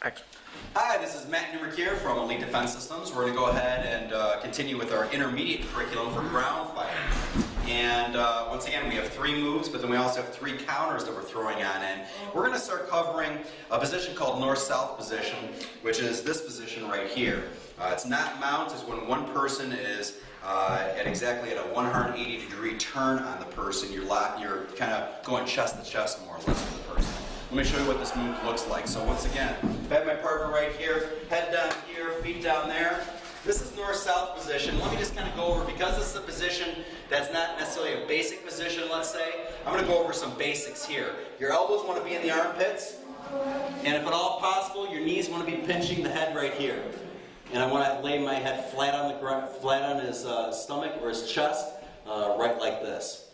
Action. Hi, this is Matt Newmark here from Elite Defense Systems. We're going to go ahead and continue with our intermediate curriculum for ground fighting. And once again, we have 3 moves, but then we also have 3 counters that we're throwing on in. We're going to start covering a position called north-south position, which is this position right here. It's not mount, is when one person is at exactly at a 180-degree turn on the person. You're kind of going chest to chest more or less with the person. Let me show you what this move looks like. So once again, I have my partner right here, head down here, feet down there. This is north-south position. Let me just kind of go over, because this is a position that's not necessarily a basic position, let's say, I'm going to go over some basics here. Your elbows want to be in the armpits, and if at all possible, your knees want to be pinching the head right here. And I want to lay my head flat on the ground, flat on his stomach or his chest, right like this.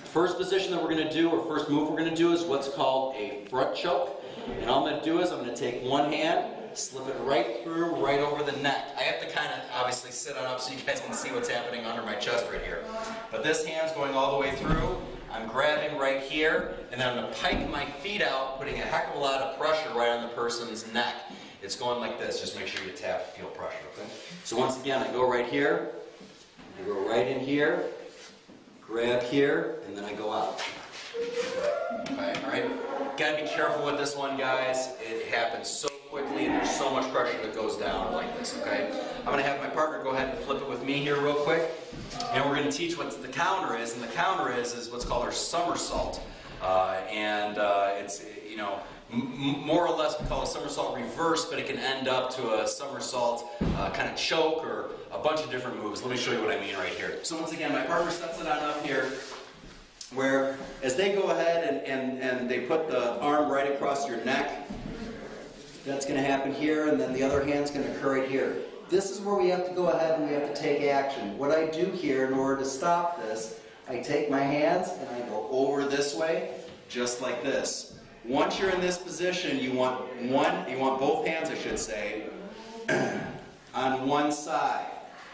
First position that we're going to do, or first move we're going to do, is what's called a front choke. And all I'm going to do is I'm going to take one hand, slip it right through, right over the neck. I have to kind of obviously sit on up so you guys can see what's happening under my chest right here. But this hand's going all the way through. I'm grabbing right here, and then I'm going to pike my feet out, putting a heck of a lot of pressure right on the person's neck. It's going like this. Just make sure you tap to feel pressure, okay? So once again, I go right here, I go right in here, grab here, and then I go out. Okay, all right? Gotta be careful with this one, guys. It happens so quickly, and there's so much pressure that goes down like this, okay? I'm gonna have my partner go ahead and flip it with me here real quick, and we're gonna teach what the counter is, and the counter is what's called our somersault. It's, you know, more or less we call it a somersault reverse, but it can end up to a somersault kind of choke or a bunch of different moves. Let me show you what I mean right here. So once again, my partner sets it on up here, where as they go ahead and they put the arm right across your neck, that's going to happen here, and then the other hand's going to occur right here. This is where we have to go ahead and we have to take action. What I do here in order to stop this, I take my hands and I go over this way, just like this. Once you're in this position, you want both hands, I should say, on one side.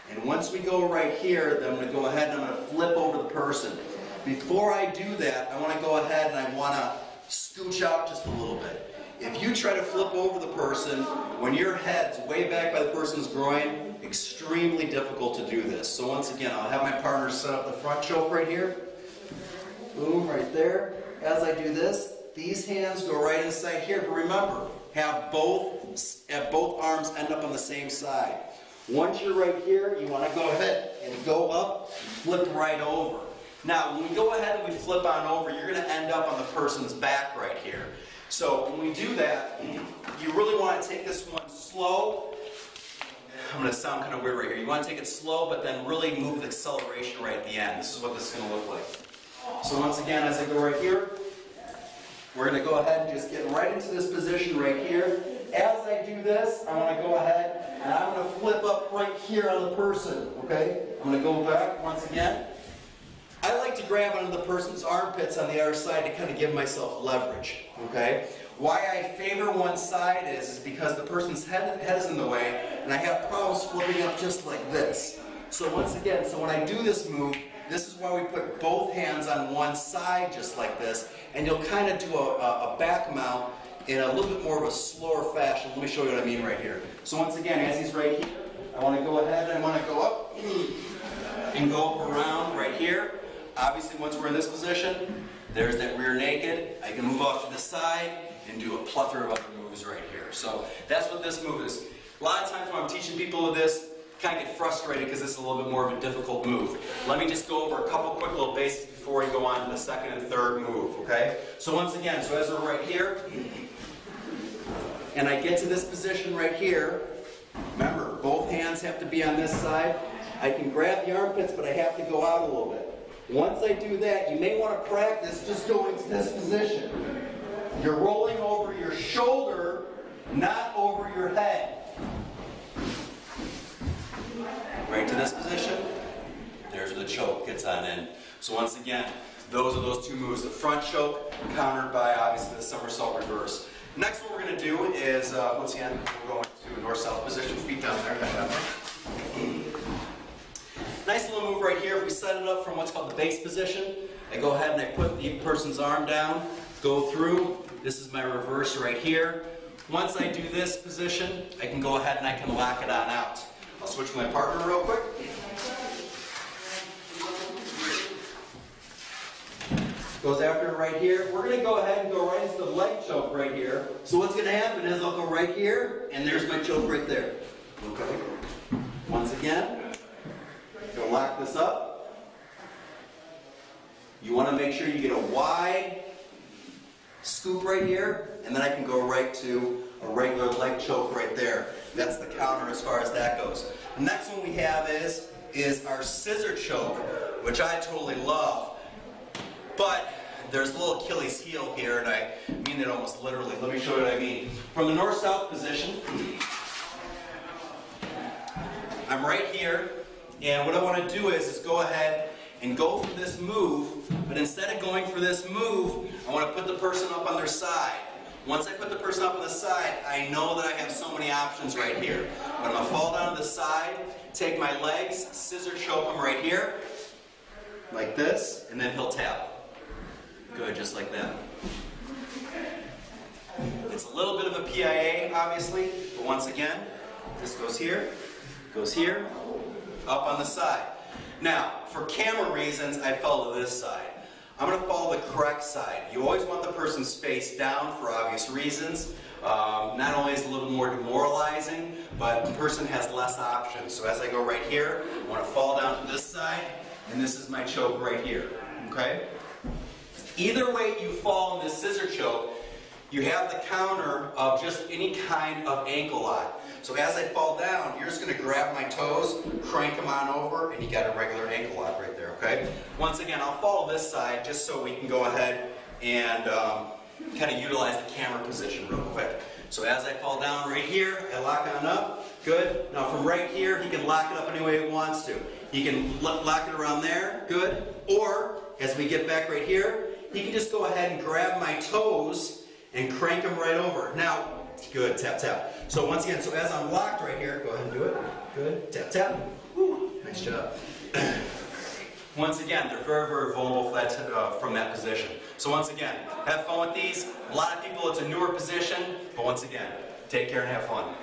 And once we go right here, then I'm going to go ahead and I'm going to flip over the person. Before I do that, I want to go ahead and I want to scooch out just a little bit. If you try to flip over the person, when your head's way back by the person's groin, extremely difficult to do this. So once again, I'll have my partner set up the front choke right here. Boom, right there. As I do this, these hands go right inside here, but remember, have both arms end up on the same side. Once you're right here, you want to go ahead and go up, flip right over. Now, when we go ahead and we flip on over, you're going to end up on the person's back right here. So when we do that, you really want to take this one slow. I'm going to sound kind of weird right here. You want to take it slow, but then really move the acceleration right at the end. This is what this is going to look like. So once again, as I go right here, we're going to go ahead and just get right into this position right here. As I do this, I want to go ahead and I'm going to flip up right here on the person, okay? I'm going to go back once again. I like to grab onto the person's armpits on the other side to kind of give myself leverage, okay? Why I favor one side is because the person's head is in the way, and I have problems flipping up just like this. So once again, so when I do this move, this is why we put both hands on one side just like this, and you'll kind of do a back mount in a little bit more of a slower fashion. Let me show you what I mean right here. So once again, as he's right here, I want to go ahead and I want to go up and go up around right here. Obviously, once we're in this position, there's that rear naked. I can move off to the side and do a plethora of other moves right here. So that's what this move is. A lot of times when I'm teaching people with this, kind of get frustrated because this is a little bit more of a difficult move. Let me just go over a couple quick little basics before we go on to the second and third move, okay? So once again, so as we're right here, and I get to this position right here, remember, both hands have to be on this side. I can grab the armpits, but I have to go out a little bit. Once I do that, you may want to practice just going to this position. You're rolling over your shoulder, not over your head. Right to this position, there's where the choke gets on in. So once again, those are those 2 moves. The front choke, countered by obviously the somersault reverse. Next what we're going to do is, once again, we're going to a north-south position, feet down there, head down there. Nice little move right here. If we set it up from what's called the base position, I go ahead and I put the person's arm down, go through. This is my reverse right here. Once I do this position, I can go ahead and I can lock it on out. I'll switch with my partner real quick. Goes after it right here. We're going to go ahead and go right into the leg choke right here. So what's going to happen is I'll go right here, and there's my choke right there. Okay. Once again, going to lock this up. You want to make sure you get a wide scoop right here, and then I can go right to a regular leg choke right there. That's the counter as far as that goes. The next one we have is our scissor choke, which I totally love. But there's a little Achilles heel here, and I mean it almost literally. Let me show you what I mean. From the north-south position, I'm right here, and what I want to do is go ahead and go for this move, but instead of going for this move, I want to put the person up on their side. Once I put the person up on the side, I know that I have so many options right here. But I'm going to fall down to the side, take my legs, scissor choke him right here, like this, and then he'll tap. Good, just like that. It's a little bit of a PIA, obviously, but once again, this goes here, up on the side. Now, for camera reasons, I fell to this side. I'm going to follow the correct side. You always want the person's face down for obvious reasons. Not only is it a little more demoralizing, but the person has less options. So as I go right here, I want to fall down to this side, and this is my choke right here. Okay? Either way you fall in this scissor choke, you have the counter of just any kind of ankle lock. So as I fall down, you're just going to grab my toes, crank them on over, and you got a regular ankle lock right there, okay? Once again, I'll follow this side just so we can go ahead and kind of utilize the camera position real quick. So as I fall down right here, I lock on up. Good. Now from right here, he can lock it up any way he wants to. He can lock it around there. Good. Or, as we get back right here, he can just go ahead and grab my toes and crank them right over. Now, good, tap, tap. So once again, so as I'm locked right here, go ahead and do it. Good, tap, tap. Woo, nice job. Once again, they're very, very vulnerable from that position. So once again, have fun with these. A lot of people, it's a newer position, but once again, take care and have fun.